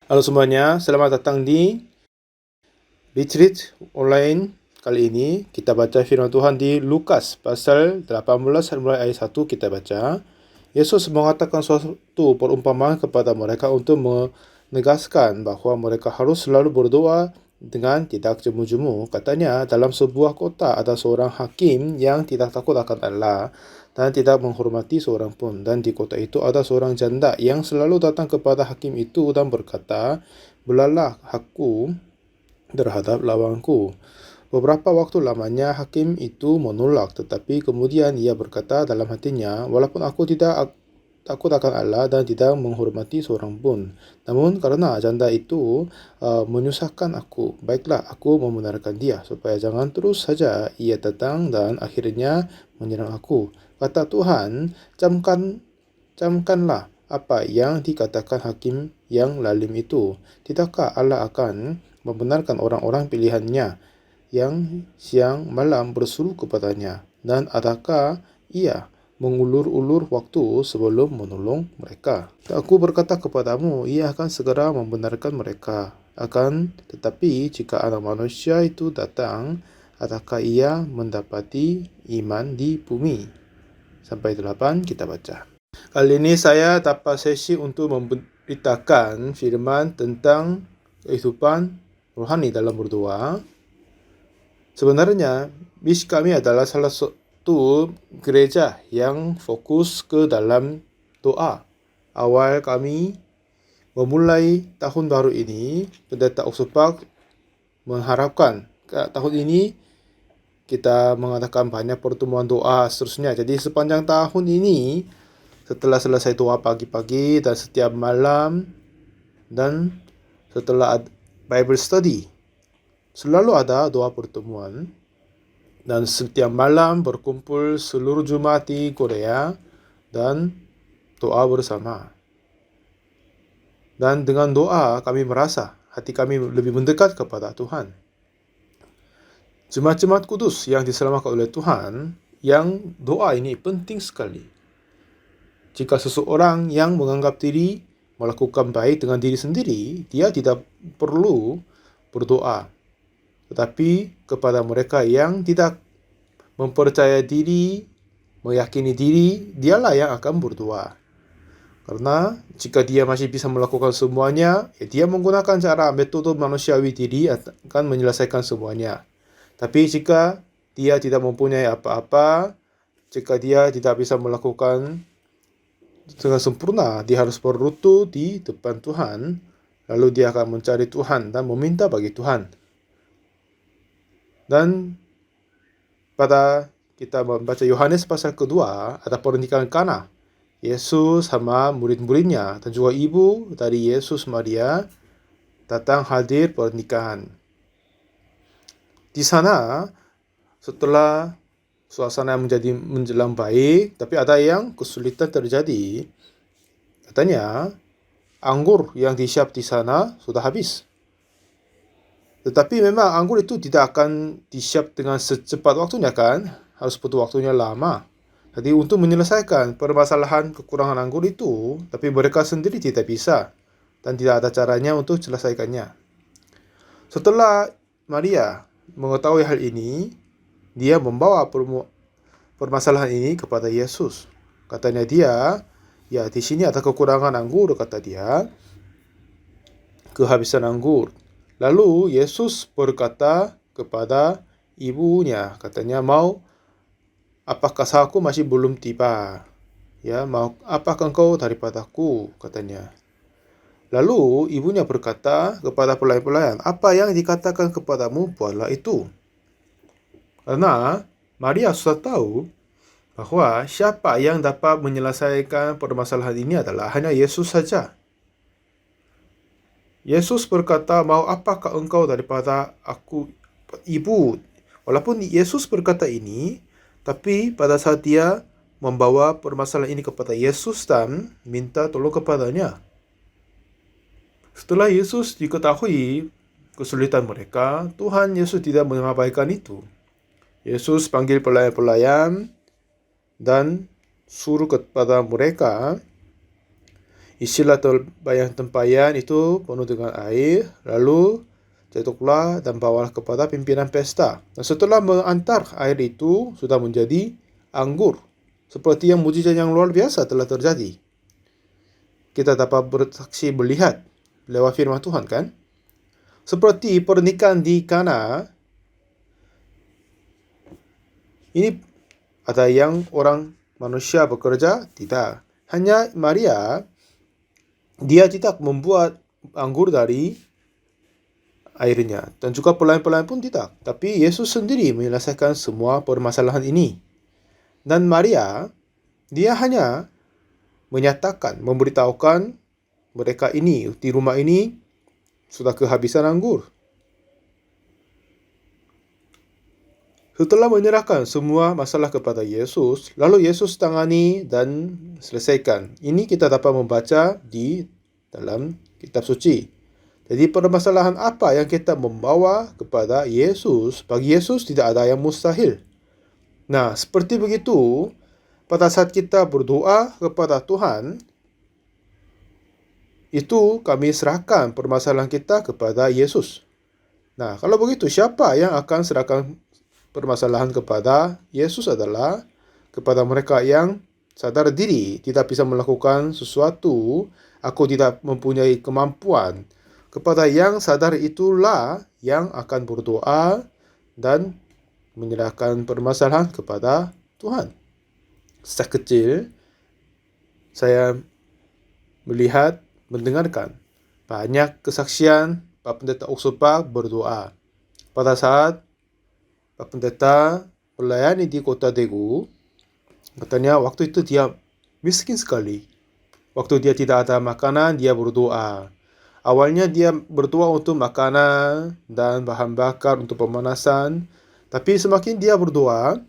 Halo semuanya, selamat datang di Retreat Online. Kali ini kita baca firman Tuhan di Lukas pasal 18 mulai ayat 1 kita baca. Yesus mengatakan suatu perumpamaan kepada mereka untuk menegaskan bahawa mereka harus selalu berdoa dengan tidak jemu-jemu. Katanya, dalam sebuah kota ada seorang hakim yang tidak takut akan Allah dan tidak menghormati seorang pun. Dan di kota itu ada seorang janda yang selalu datang kepada hakim itu dan berkata, "Belalah aku terhadap lawanku." Beberapa waktu lamanya hakim itu menolak, tetapi kemudian ia berkata dalam hatinya, "Walaupun aku tidak takut akan Allah dan tidak menghormati seorang pun, namun karena janda itu menyusahkan aku, baiklah aku membenarkan dia, supaya jangan terus saja ia datang dan akhirnya menyerang aku." Kata Tuhan, camkanlah apa yang dikatakan hakim yang lalim itu. Tidakkah Allah akan membenarkan orang-orang pilihannya yang siang malam berseru kepadanya? Dan adakah ia mengulur-ulur waktu sebelum menolong mereka? Aku berkata kepadamu, ia akan segera membenarkan mereka. Akan tetapi jika anak manusia itu datang, adakah ia mendapati iman di bumi? Sampai 8 kita baca. Kali ini saya dapat sesi untuk memberitakan firman tentang kehidupan rohani dalam berdoa. Sebenarnya, misi kami adalah salah satu gereja yang fokus ke dalam doa. Awal kami memulai tahun baru ini, Pendeta Oksupak mengharapkan tahun ini kita mengadakan banyak pertemuan doa seterusnya. Jadi sepanjang tahun ini, setelah selesai doa pagi-pagi dan setiap malam dan setelah Bible study, selalu ada doa pertemuan, dan setiap malam berkumpul seluruh jemaat di Korea dan doa bersama. Dan dengan doa kami merasa hati kami lebih mendekat kepada Tuhan. Jemaat-jemaat kudus yang diselamatkan oleh Tuhan, yang doa ini penting sekali. Jika seseorang yang menganggap diri melakukan baik dengan diri sendiri, dia tidak perlu berdoa. Tetapi kepada mereka yang tidak mempercayai diri, meyakini diri, dialah yang akan berdoa. Karena jika dia masih bisa melakukan semuanya, dia menggunakan cara metode manusiawi diri akan menyelesaikan semuanya. Tapi jika dia tidak mempunyai apa-apa, jika dia tidak bisa melakukan dengan sempurna, dia harus berlutut di depan Tuhan, lalu dia akan mencari Tuhan dan meminta bagi Tuhan. Dan pada kita membaca Yohanes pasal kedua, ada pernikahan Kana. Yesus sama murid-muridnya dan juga ibu dari Yesus, Maria, datang hadir pernikahan. Di sana, setelah suasana menjadi menjelang baik, tapi ada yang kesulitan terjadi. Katanya, anggur yang disiap di sana sudah habis. Tetapi memang anggur itu tidak akan disiap dengan secepat waktunya kan? Harus butuh waktunya lama. Jadi untuk menyelesaikan permasalahan kekurangan anggur itu, tapi mereka sendiri tidak bisa dan tidak ada caranya untuk selesaikannya. Setelah Maria mengetahui hal ini, dia membawa permasalahan ini kepada Yesus. Katanya dia, "Ya, di sini ada kekurangan anggur," kata dia, "kehabisan anggur." Lalu Yesus berkata kepada ibunya, katanya, "Apakah sahaku masih belum tiba? Ya, mau apakah engkau daripadaku?" katanya. Lalu ibunya berkata kepada pelayan-pelayan, "Apa yang dikatakan kepadamu, buatlah itu." Karena Maria sudah tahu bahwa siapa yang dapat menyelesaikan permasalahan ini adalah hanya Yesus saja. Yesus berkata, "Mau apakah engkau daripada aku, ibu?" Walaupun Yesus berkata ini, tapi pada saat dia membawa permasalahan ini kepada Yesus dan minta tolong kepadanya, setelah Yesus diketahui kesulitan mereka, Tuhan Yesus tidak mengabaikan itu. Yesus panggil pelayan-pelayan dan suruh kepada mereka, Isilah bayang tempayan itu penuh dengan air, lalu cetuklah dan bawalah kepada pimpinan pesta. Dan setelah mengantar air itu sudah menjadi anggur. Seperti yang mujizat yang luar biasa telah terjadi. Kita dapat bersaksi melihat lewat firman Tuhan kan? Seperti pernikahan di Kana, ini ada yang orang manusia bekerja? Tidak. Hanya Maria, dia tidak membuat anggur dari airnya. Dan juga pelayan-pelayan pun tidak. Tapi Yesus sendiri menyelesaikan semua permasalahan ini. Dan Maria, dia hanya menyatakan, memberitahukan mereka ini, di rumah ini sudah kehabisan anggur. Setelah menyerahkan semua masalah kepada Yesus, lalu Yesus tangani dan selesaikan. Ini kita dapat membaca di dalam kitab suci. Jadi permasalahan apa yang kita membawa kepada Yesus, bagi Yesus tidak ada yang mustahil. Nah, seperti begitu, pada saat kita berdoa kepada Tuhan, itu kami serahkan permasalahan kita kepada Yesus. Nah, kalau begitu, siapa yang akan serahkan permasalahan kepada Yesus adalah kepada mereka yang sadar diri, tidak bisa melakukan sesuatu, aku tidak mempunyai kemampuan. Kepada yang sadar itulah yang akan berdoa dan menyerahkan permasalahan kepada Tuhan. Sejak kecil, saya melihat, mendengarkan banyak kesaksian Pak Pendeta Oksopa berdoa. Pada saat Pak Pendeta melayani di kota Daegu, katanya waktu itu dia miskin sekali. Waktu dia tidak ada makanan, dia berdoa. Awalnya dia berdoa untuk makanan dan bahan bakar untuk pemanasan. Tapi semakin dia berdoa,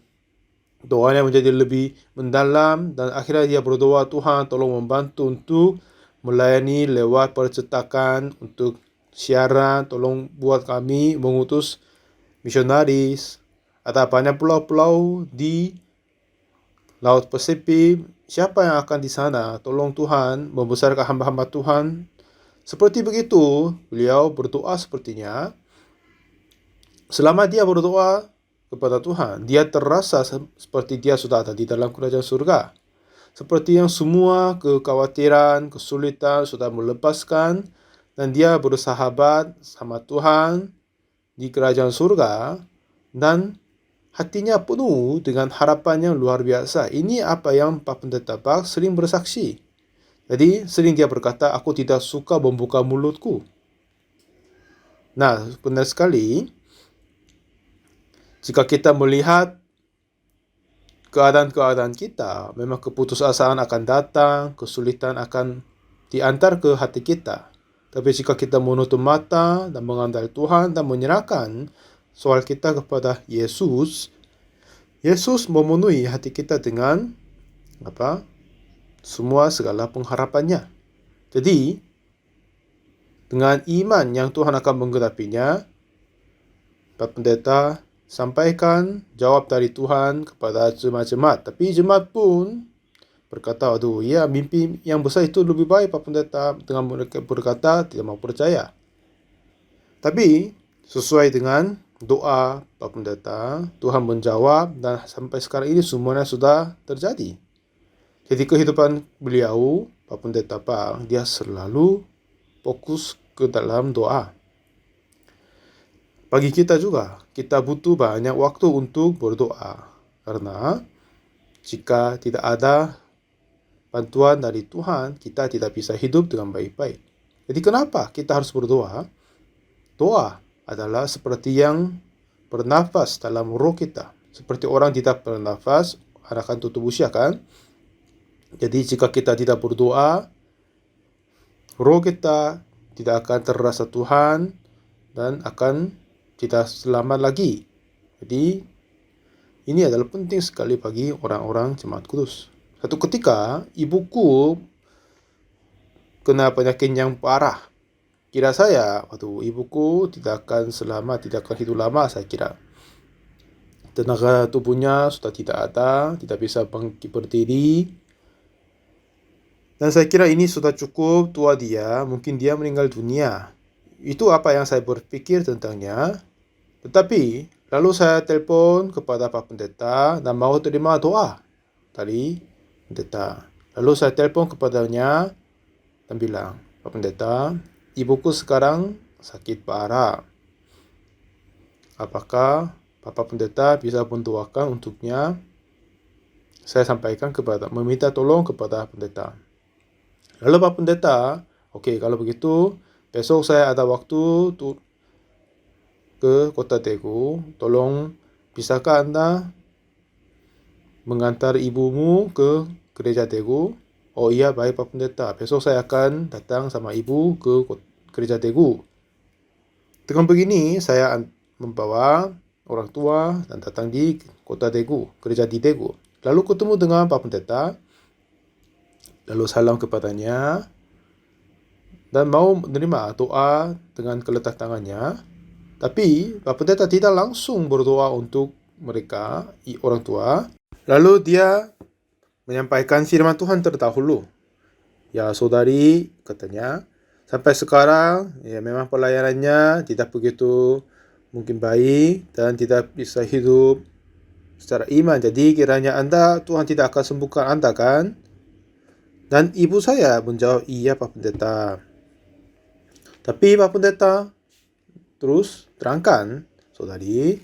doanya menjadi lebih mendalam dan akhirnya dia berdoa, Tuhan tolong membantu untuk melayani lewat percetakan, untuk siaran, tolong buat kami mengutus misionaris. Ada banyak pulau-pulau di Laut Pasifik. Siapa yang akan di sana? Tolong Tuhan membesarkan hamba-hamba Tuhan. Seperti begitu, beliau berdoa sepertinya. Selama dia berdoa kepada Tuhan, dia terasa seperti dia sudah ada di dalam kerajaan surga. Seperti yang semua kekhawatiran, kesulitan sudah melepaskan, dan dia bersahabat sama Tuhan di kerajaan surga, dan hatinya penuh dengan harapan yang luar biasa. Ini apa yang Pak Pendeta Pak sering bersaksi. Jadi sering dia berkata, aku tidak suka membuka mulutku. Nah, benar sekali. Jika kita melihat keadaan-keadaan kita, memang keputusasaan akan datang, kesulitan akan diantar ke hati kita. Tapi jika kita menutup mata dan mengandalkan Tuhan dan menyerahkan soal kita kepada Yesus, Yesus memenuhi hati kita dengan semua segala pengharapannya. Jadi, dengan iman yang Tuhan akan menggenapinya, Pak Pendeta sampaikan jawab dari Tuhan kepada jemaat-jemaat. Tapi jemaat pun berkata, aduh ya, mimpi yang besar itu lebih baik Pak Pendeta. Dengan mereka berkata tidak mau percaya. Tapi sesuai dengan doa Pak Pendeta, Tuhan menjawab dan sampai sekarang ini semuanya sudah terjadi. Jadi kehidupan beliau, Pak Pendeta Pak, dia selalu fokus ke dalam doa. Bagi kita juga, kita butuh banyak waktu untuk berdoa. Karena jika tidak ada bantuan dari Tuhan, kita tidak bisa hidup dengan baik-baik. Jadi kenapa kita harus berdoa? Doa adalah seperti yang bernafas dalam roh kita. Seperti orang tidak bernafas, akan tutup usia kan? Jadi jika kita tidak berdoa, roh kita tidak akan terasa Tuhan dan akan tidak selamat lagi. Jadi ini adalah penting sekali bagi orang-orang jemaat kudus. Satu ketika ibuku kena penyakit yang parah. Kira saya, ibuku tidak akan selamat, tidak akan hidup lama saya kira. Tenaga tubuhnya sudah tidak ada, tidak bisa berdiri. Dan saya kira ini sudah cukup tua dia, mungkin dia meninggal dunia. Itu apa yang saya berpikir tentangnya. Tetapi, lalu saya telepon kepada Pak Pendeta dan mau terima doa dari pendeta. Lalu saya telepon kepadanya dan bilang, Pak Pendeta, ibuku sekarang sakit parah. Apakah Bapak Pendeta bisa mendoakan untuknya? Saya sampaikan meminta tolong kepada pendeta. Lalu Pak Pendeta, oke, kalau begitu, besok saya ada waktu ke kota Daegu. Tolong, bisakah Anda mengantar ibumu ke gereja Daegu? Oh iya, baik Pak Pendeta. Besok saya akan datang sama ibu ke gereja Daegu. Dengan begini, saya membawa orang tua dan datang di kota Daegu, gereja di Daegu. Lalu ketemu dengan Pak Pendeta. Lalu salam kepadanya dan mau menerima doa dengan keletak tangannya. Tapi Pak Pendeta tidak langsung berdoa untuk mereka, orang tua. Lalu dia menyampaikan firman Tuhan terdahulu. Ya saudari, katanya, sampai sekarang ya memang pelayanannya tidak begitu mungkin baik dan tidak bisa hidup secara iman. Jadi kiranya Tuhan tidak akan sembuhkan Anda kan? Dan ibu saya menjawab, iya Pak Pendeta. Tapi Pak Pendeta terus terangkan, saudari,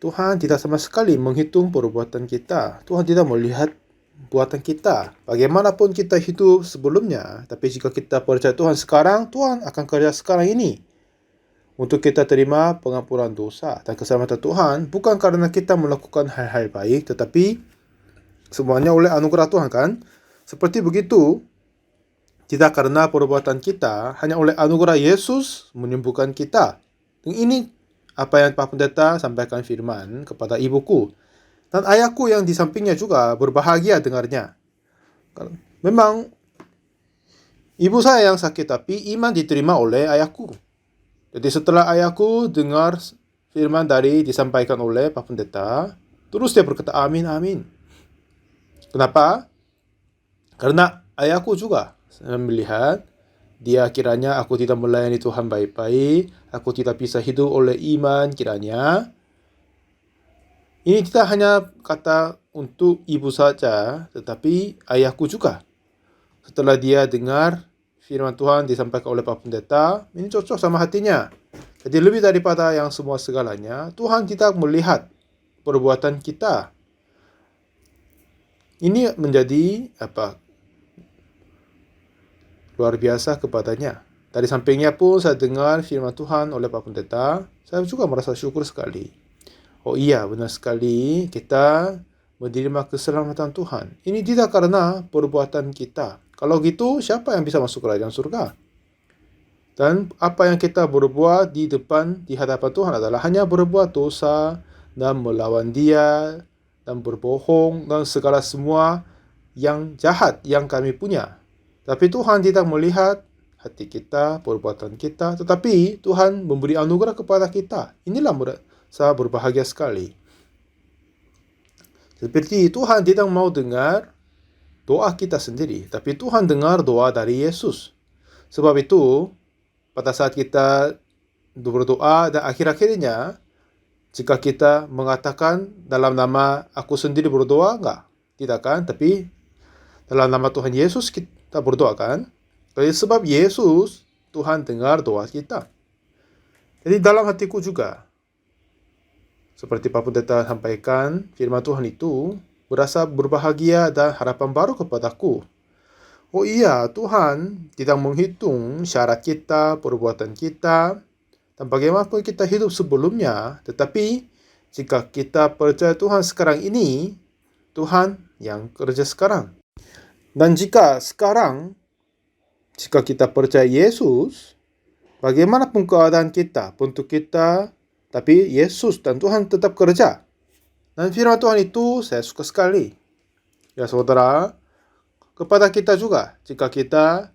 Tuhan tidak sama sekali menghitung perbuatan kita. Tuhan tidak melihat buatan kita. Bagaimanapun kita hidup sebelumnya, tapi jika kita percaya Tuhan sekarang, Tuhan akan kerja sekarang ini. Untuk kita terima pengampunan dosa dan keselamatan Tuhan, bukan karena kita melakukan hal-hal baik, tetapi semuanya oleh anugerah Tuhan kan? Seperti begitu, tidak karena perbuatan kita, hanya oleh anugerah Yesus menyembuhkan kita. Dan ini apa yang Pak Pendeta sampaikan firman kepada ibuku. Dan ayahku yang di sampingnya juga berbahagia dengarnya. Memang ibu saya yang sakit, tapi iman diterima oleh ayahku. Jadi setelah ayahku dengar firman disampaikan oleh Pak Pendeta, terus dia berkata amin, amin. Kenapa? Karena ayahku juga melihat dia kiranya aku tidak melayani Tuhan baik-baik, aku tidak bisa hidup oleh iman kiranya. Ini tidak hanya kata untuk ibu saja, tetapi ayahku juga. Setelah dia dengar firman Tuhan disampaikan oleh Pak Pendeta, ini cocok sama hatinya. Jadi lebih daripada yang semua segalanya, Tuhan tidak melihat perbuatan kita. Ini menjadi luar biasa kepadanya. Dari sampingnya pun saya dengar firman Tuhan oleh Pak Pendeta, saya juga merasa syukur sekali. Oh iya, benar sekali kita menerima keselamatan Tuhan. Ini tidak karena perbuatan kita. Kalau gitu, siapa yang bisa masuk kerajaan surga? Dan apa yang kita berbuat di hadapan Tuhan adalah hanya berbuat dosa dan melawan Dia dan berbohong dan segala semua yang jahat yang kami punya. Tapi Tuhan tidak melihat hati kita, perbuatan kita, tetapi Tuhan memberi anugerah kepada kita. Inilah saya berbahagia sekali. Seperti Tuhan tidak mau dengar doa kita sendiri, tapi Tuhan dengar doa dari Yesus. Sebab itu, pada saat kita berdoa dan akhir-akhirnya, jika kita mengatakan dalam nama aku sendiri berdoa, enggak? Tidak kan? Tapi dalam nama Tuhan Yesus kita berdoa kan? Jadi sebab Yesus, Tuhan dengar doa kita. Jadi dalam hatiku juga, seperti Pak Pendeta sampaikan, firman Tuhan itu berasa berbahagia dan harapan baru kepadaku. Oh iya, Tuhan tidak menghitung syarat kita, perbuatan kita, dan bagaimanapun kita hidup sebelumnya. Tetapi jika kita percaya Tuhan sekarang ini, Tuhan yang kerja sekarang. Dan jika kita percaya Yesus, bagaimanapun keadaan kita, bentuk kita, tapi Yesus dan Tuhan tetap kerja. Dan firman Tuhan itu saya suka sekali. Ya saudara, kepada kita juga, jika kita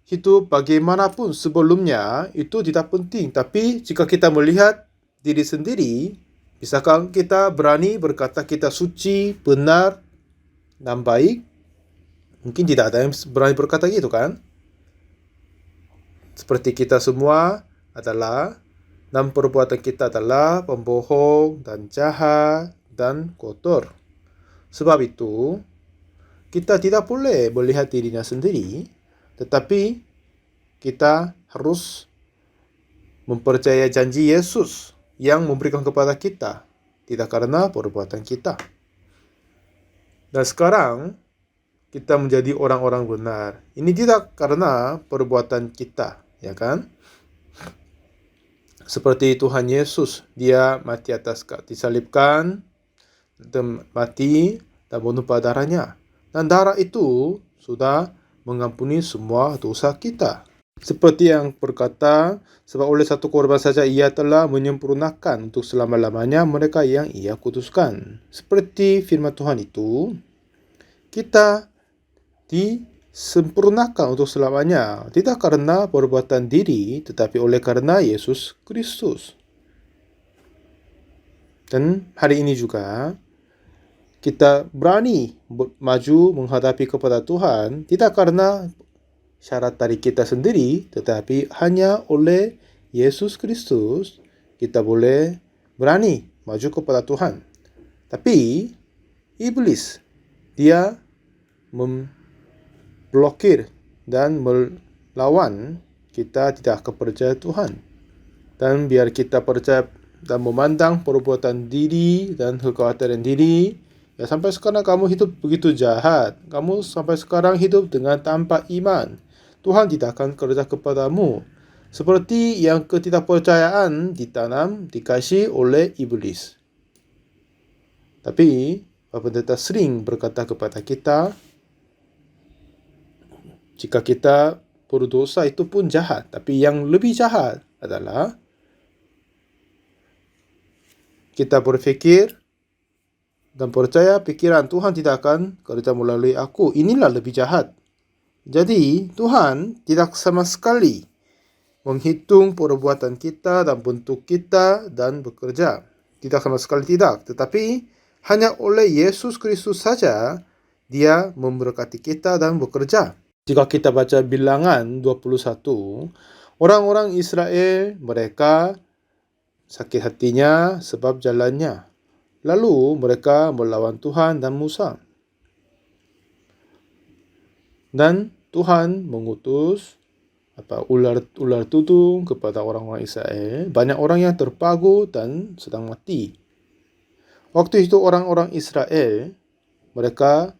hidup bagaimanapun sebelumnya, itu tidak penting. Tapi jika kita melihat diri sendiri, bisakah kita berani berkata kita suci, benar, dan baik? Mungkin tidak ada yang berani berkata gitu kan? Seperti kita semua adalah, dan perbuatan kita adalah pembohong dan jahat dan kotor. Sebab itu, kita tidak boleh melihat dirinya sendiri, tetapi kita harus mempercayai janji Yesus yang memberikan kepada kita, tidak karena perbuatan kita. Dan sekarang, kita menjadi orang-orang benar. Ini tidak karena perbuatan kita, ya kan? Seperti Tuhan Yesus, dia mati atas disalibkan, dan mati dan menumpah darahnya. Dan darah itu sudah mengampuni semua dosa kita. Seperti yang berkata, sebab oleh satu korban saja ia telah menyempurnakan untuk selama-lamanya mereka yang ia kuduskan. Seperti firman Tuhan itu, kita disempurnakan untuk selamanya, tidak karena perbuatan diri, tetapi oleh karena Yesus Kristus. Dan hari ini juga, kita berani maju menghadapi kepada Tuhan, tidak karena syarat dari kita sendiri, tetapi hanya oleh Yesus Kristus, kita boleh berani maju kepada Tuhan. Tapi, iblis, dia memblokir dan melawan kita tidak akan percaya Tuhan. Dan biar kita percaya dan memandang perbuatan diri dan kekhawatiran diri, ya sampai sekarang kamu hidup begitu jahat, kamu sampai sekarang hidup dengan tanpa iman, Tuhan tidak akan kerja kepadamu. Seperti yang ketidakpercayaan ditanam, dikasih oleh iblis. Tapi, Bapak Pendeta sering berkata kepada kita, jika kita berdosa itu pun jahat, tapi yang lebih jahat adalah kita berpikir dan percaya pikiran Tuhan tidak akan kerja melalui aku. Inilah lebih jahat. Jadi, Tuhan tidak sama sekali menghitung perbuatan kita dan bentuk kita dan bekerja. Tidak sama sekali tidak. Tetapi, hanya oleh Yesus Kristus saja dia memberkati kita dan bekerja. Jika kita baca Bilangan 21, orang-orang Israel mereka sakit hatinya sebab jalannya. Lalu mereka melawan Tuhan dan Musa. Dan Tuhan mengutus ular tudung kepada orang-orang Israel. Banyak orang yang terpagu dan sedang mati. Waktu itu orang-orang Israel, mereka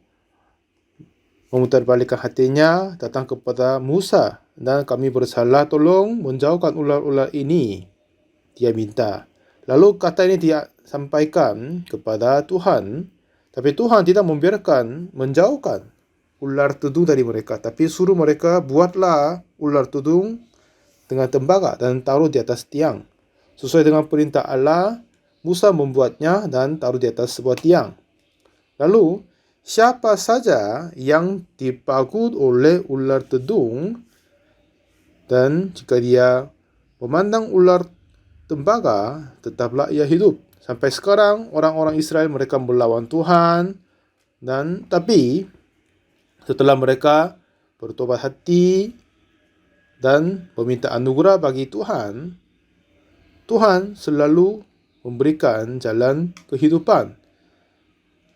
memutarbalikkan hatinya, datang kepada Musa. Dan kami bersalah, tolong menjauhkan ular-ular ini. Dia minta. Lalu kata ini dia sampaikan kepada Tuhan. Tapi Tuhan tidak membiarkan menjauhkan ular tudung dari mereka. Tapi suruh mereka buatlah ular tudung dengan tembaga dan taruh di atas tiang. Sesuai dengan perintah Allah, Musa membuatnya dan taruh di atas sebuah tiang. Lalu, siapa saja yang dipagut oleh ular tudung, dan jika dia memandang ular tembaga, tetaplah ia hidup. Sampai sekarang orang-orang Israel mereka melawan Tuhan, dan tapi setelah mereka bertobat hati dan meminta anugerah bagi Tuhan, Tuhan selalu memberikan jalan kehidupan.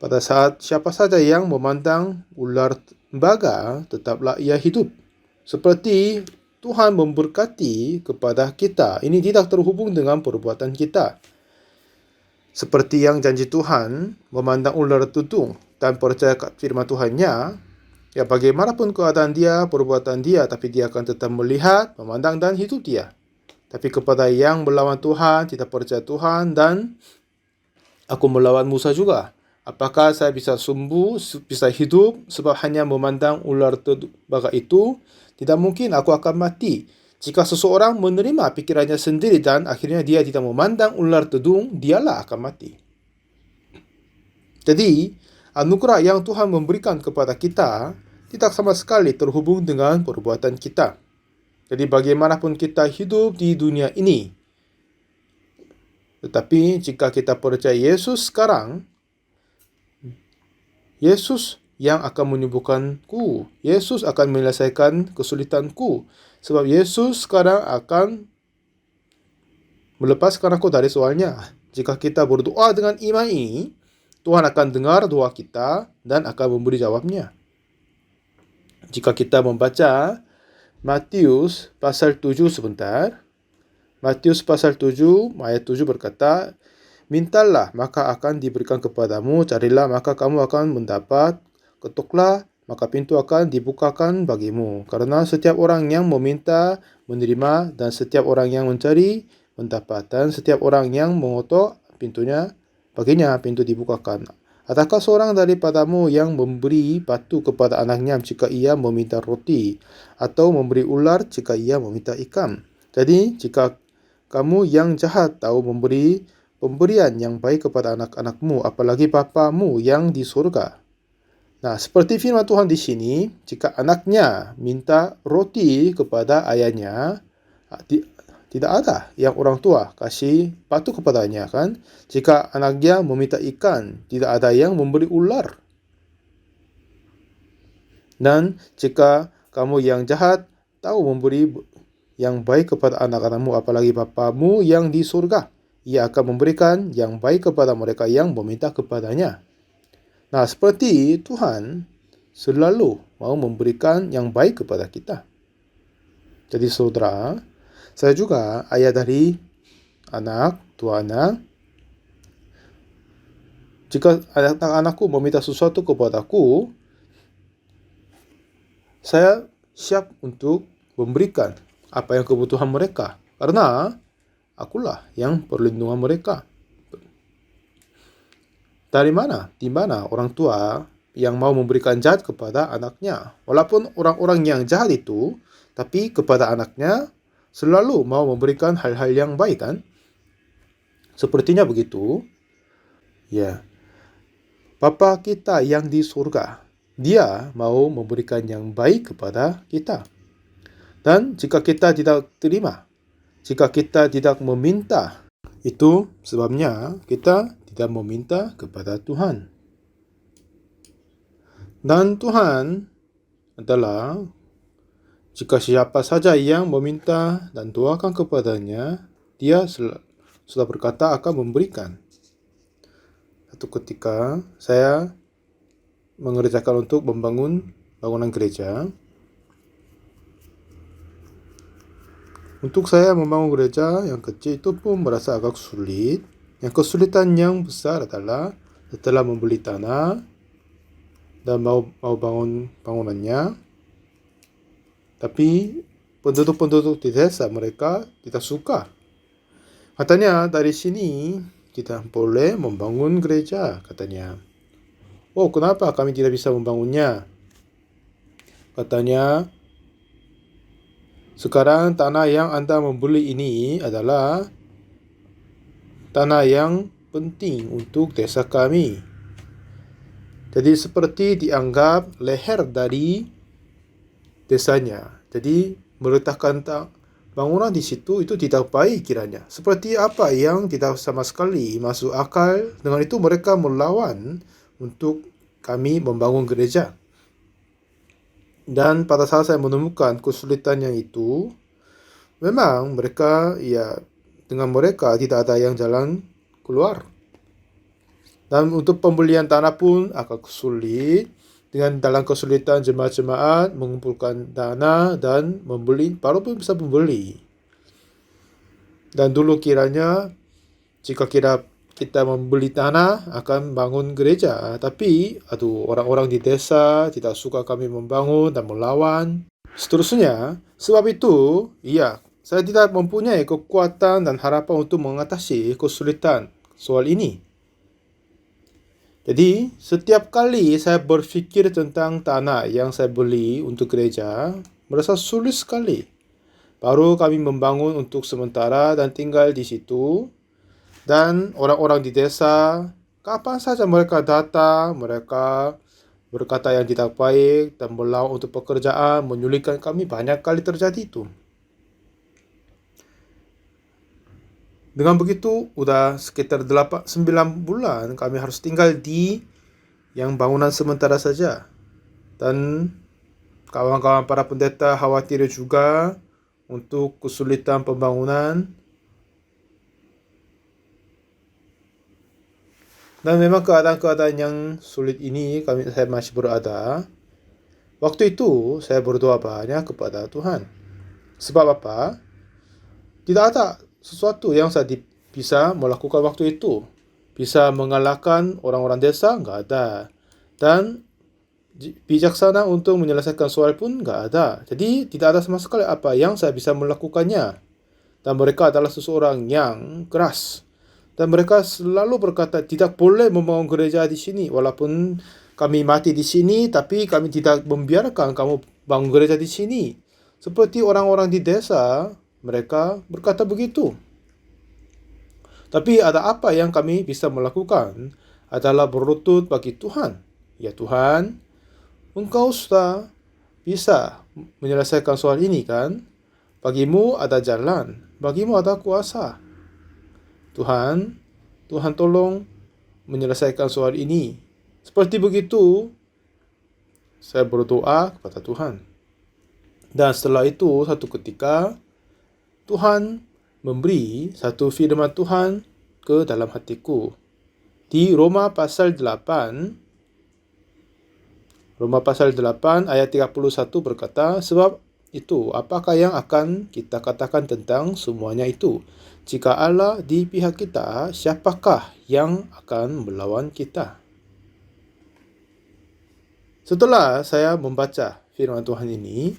Pada saat siapa saja yang memandang ular tembaga, tetaplah ia hidup. Seperti Tuhan memberkati kepada kita. Ini tidak terhubung dengan perbuatan kita. Seperti yang janji Tuhan, memandang ular tudung dan percaya firman Tuhannya, ya bagaimanapun keadaan dia, perbuatan dia, tapi dia akan tetap melihat, memandang dan hidup dia. Tapi kepada yang melawan Tuhan, tidak percaya Tuhan, dan aku melawan Musa juga. Apakah saya bisa sembuh, bisa hidup, sebab hanya memandang ular tembaga itu? Tidak mungkin, aku akan mati. Jika seseorang menerima pikirannya sendiri dan akhirnya dia tidak memandang ular tudung, dialah akan mati. Jadi, anugerah yang Tuhan memberikan kepada kita tidak sama sekali terhubung dengan perbuatan kita. Jadi bagaimanapun kita hidup di dunia ini, tetapi jika kita percaya Yesus sekarang, Yesus yang akan menyembuhkanku. Yesus akan menyelesaikan kesulitanku. Sebab Yesus sekarang akan melepaskan aku dari soalnya. Jika kita berdoa dengan iman ini, Tuhan akan dengar doa kita dan akan memberi jawabnya. Jika kita membaca Matius pasal 7 sebentar. Matius pasal 7 ayat 7 berkata, mintalah maka akan diberikan kepadamu, carilah maka kamu akan mendapat, ketuklah maka pintu akan dibukakan bagimu. Karena setiap orang yang meminta menerima, dan setiap orang yang mencari mendapat, dan setiap orang yang mengetuk pintunya baginya pintu dibukakan. Adakah seorang daripadamu yang memberi batu kepada anaknya jika ia meminta roti, atau memberi ular jika ia meminta ikan? Jadi jika kamu yang jahat tahu memberi pemberian yang baik kepada anak-anakmu, apalagi Bapamu yang di surga. Nah, seperti firman Tuhan di sini, jika anaknya minta roti kepada ayahnya, tidak ada yang orang tua kasih batu kepadanya, kan? Jika anaknya meminta ikan, tidak ada yang memberi ular. Dan jika kamu yang jahat tahu memberi yang baik kepada anak-anakmu, apalagi Bapamu yang di surga, ia akan memberikan yang baik kepada mereka yang meminta kepadanya. Nah, seperti Tuhan selalu mau memberikan yang baik kepada kita. Jadi saudara, saya juga ayah dari dua anak. Jika anak-anakku meminta sesuatu kepadaku, saya siap untuk memberikan apa yang kebutuhan mereka. Karena akulah yang perlindungan mereka. Dari mana? Di mana orang tua yang mau memberikan jahat kepada anaknya. Walaupun orang-orang yang jahat itu, tapi kepada anaknya selalu mau memberikan hal-hal yang baik, kan? Sepertinya begitu. Ya. Bapa kita yang di surga, Dia mau memberikan yang baik kepada kita. Dan jika kita tidak terima, jika kita tidak meminta, itu sebabnya kita tidak meminta kepada Tuhan. Dan Tuhan adalah, jika siapa saja yang meminta dan doakan kepadanya, Dia sudah berkata akan memberikan. Satu ketika saya mengerjakan untuk membangun bangunan gereja. Untuk saya membangun gereja yang kecil itu pun merasa agak sulit. Yang kesulitan yang besar adalah setelah membeli tanah dan mau bangun bangunannya, tapi penduduk-penduduk di desa mereka tidak suka. Katanya dari sini kita boleh membangun gereja, katanya. Oh, kenapa kami tidak bisa membangunnya? Katanya, sekarang tanah yang Anda membeli ini adalah tanah yang penting untuk desa kami. Jadi seperti dianggap leher dari desanya. Jadi meletakkan bangunan di situ itu tidak baik kiranya. Seperti apa yang tidak sama sekali masuk akal. Dengan itu mereka melawan untuk kami membangun gereja. Dan pada saat saya menemukan kesulitan yang itu, memang mereka, dengan mereka tidak ada yang jalan keluar. Dan untuk pembelian tanah pun agak sulit. Dengan dalam kesulitan jemaat-jemaat mengumpulkan dana dan membeli, baru pun bisa membeli. Dan dulu kiranya, jika kita membeli tanah akan bangun gereja, tapi orang-orang di desa tidak suka kami membangun dan melawan seterusnya. Sebab itu, saya tidak mempunyai kekuatan dan harapan untuk mengatasi kesulitan soal ini. Jadi setiap kali saya berpikir tentang tanah yang saya beli untuk gereja, merasa sulit sekali. Baru kami membangun untuk sementara dan tinggal di situ. Dan orang-orang di desa, kapan saja mereka datang, mereka berkata yang tidak baik dan melawan untuk pekerjaan, menyulitkan kami. Banyak kali terjadi itu. Dengan begitu, udah sekitar 8-9 bulan kami harus tinggal di yang bangunan sementara saja. Dan kawan-kawan para pendeta khawatir juga untuk kesulitan pembangunan. Dan memang keadaan-keadaan yang sulit ini saya masih berada. Waktu itu saya berdoa banyak kepada Tuhan. Sebab apa? Tidak ada sesuatu yang saya bisa melakukan waktu itu. Bisa mengalahkan orang-orang desa, nggak ada. Dan bijaksana untuk menyelesaikan soal pun nggak ada. Jadi tidak ada sama sekali apa yang saya bisa melakukannya. Dan mereka adalah seseorang yang keras. Dan mereka selalu berkata tidak boleh membangun gereja di sini. Walaupun kami mati di sini, tapi kami tidak membiarkan kamu bangun gereja di sini. Seperti orang-orang di desa, mereka berkata begitu. Tapi ada apa yang kami bisa melakukan adalah berlutut bagi Tuhan. Ya Tuhan, Engkau sudah bisa menyelesaikan soal ini kan? Bagimu ada jalan, bagimu ada kuasa. Tuhan tolong menyelesaikan soal ini. Seperti begitu, saya berdoa kepada Tuhan. Dan setelah itu, satu ketika, Tuhan memberi satu firman Tuhan ke dalam hatiku. Di Roma pasal 8 ayat 31 berkata, sebab itu, apakah yang akan kita katakan tentang semuanya itu? Jika Allah di pihak kita, siapakah yang akan melawan kita? Setelah saya membaca firman Tuhan ini,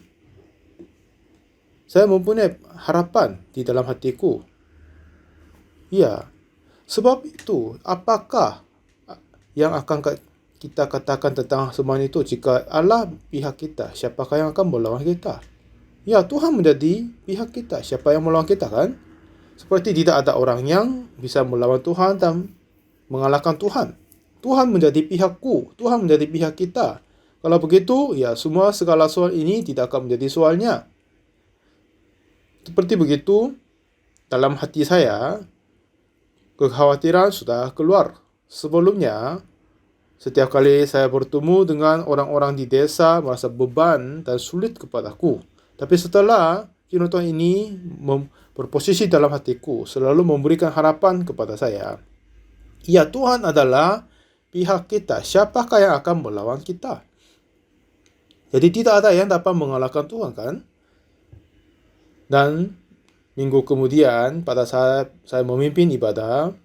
saya mempunyai harapan di dalam hatiku. Ya, sebab itu, apakah yang akan kita katakan tentang semuanya itu? Jika Allah pihak kita, siapakah yang akan melawan kita? Ya, Tuhan menjadi pihak kita. Siapa yang melawan kita kan? Seperti tidak ada orang yang bisa melawan Tuhan dan mengalahkan Tuhan. Tuhan menjadi pihakku. Tuhan menjadi pihak kita. Kalau begitu, ya segala soal ini tidak akan menjadi soalnya. Seperti begitu, dalam hati saya, kekhawatiran sudah keluar. Sebelumnya, setiap kali saya bertemu dengan orang-orang di desa, merasa beban dan sulit kepadaku. Tapi setelah firman Tuhan ini berposisi dalam hatiku, selalu memberikan harapan kepada saya. Ya, Tuhan adalah pihak kita. Siapakah yang akan melawan kita? Jadi tidak ada yang dapat mengalahkan Tuhan kan? Dan minggu kemudian pada saat saya memimpin ibadah,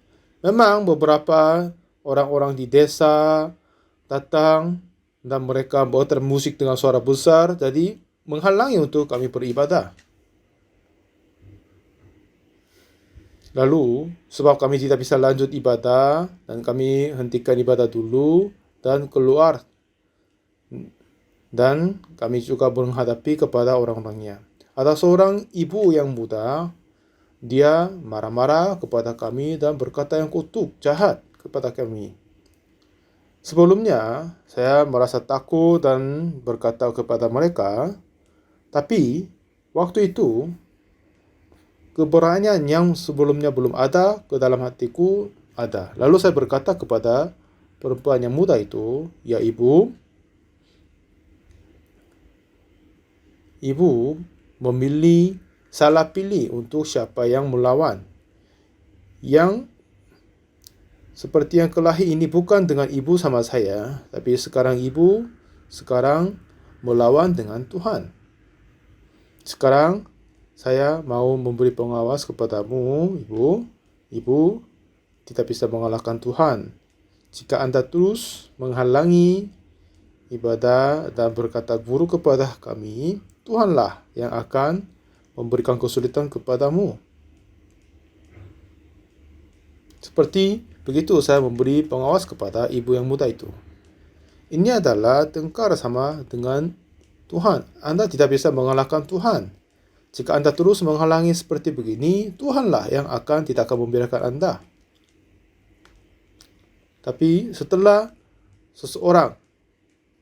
memang beberapa orang-orang di desa datang dan mereka memutar musik dengan suara besar, jadi menghalangi untuk kami beribadah. Lalu, sebab kami tidak bisa lanjut ibadah, dan kami hentikan ibadah dulu dan keluar. Dan kami juga menghadapi kepada orang-orangnya. Ada seorang ibu yang muda, dia marah-marah kepada kami dan berkata yang kutuk, jahat kepada kami. Sebelumnya, saya merasa takut dan berkata kepada mereka, tapi waktu itu, keberanian yang sebelumnya belum ada ke dalam hatiku ada. Lalu saya berkata kepada perempuan yang muda itu, ya ibu salah pilih untuk siapa yang melawan. Yang seperti yang kelahi ini bukan dengan ibu sama saya, tapi sekarang ibu melawan dengan Tuhan. Sekarang saya mau memberi pengawas kepadamu, ibu tidak bisa mengalahkan Tuhan. Jika Anda terus menghalangi ibadah dan berkata buruk kepada kami, Tuhanlah yang akan memberikan kesulitan kepadamu. Seperti begitu saya memberi pengawas kepada ibu yang muda itu. Ini adalah tengkar sama dengan Tuhan. Anda tidak bisa mengalahkan Tuhan. Jika Anda terus menghalangi seperti begini, Tuhanlah yang tidak akan membiarkan Anda. Tapi setelah seseorang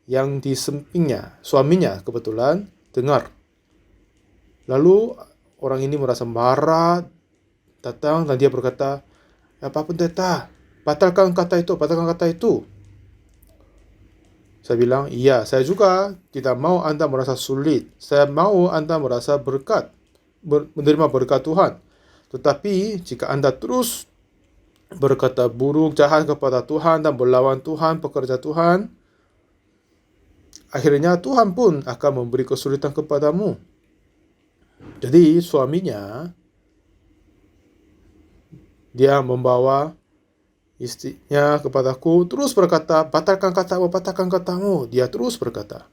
yang di sampingnya, suaminya kebetulan, dengar. Lalu orang ini merasa marah, datang dan dia berkata, ya Pak Pendeta, batalkan kata itu. Saya bilang, iya, saya juga tidak mau Anda merasa sulit. Saya mau Anda merasa menerima berkat Tuhan. Tetapi jika Anda terus berkata buruk, jahat kepada Tuhan dan berlawan Tuhan, pekerja Tuhan, akhirnya Tuhan pun akan memberi kesulitan kepadamu. Jadi suaminya, dia membawa istrinya kepadaku, terus berkata, batalkan katamu. Dia terus berkata.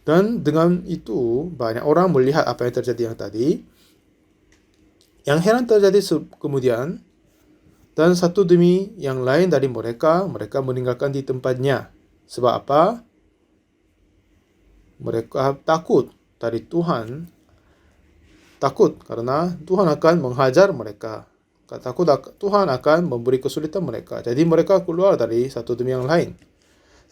Dan dengan itu, banyak orang melihat apa yang terjadi yang tadi. Yang heran terjadi kemudian, dan satu demi yang lain dari mereka meninggalkan di tempatnya. Sebab apa? Mereka takut dari Tuhan. Takut karena Tuhan akan menghajar mereka. Takut Tuhan akan memberi kesulitan mereka. Jadi mereka keluar dari satu demi yang lain.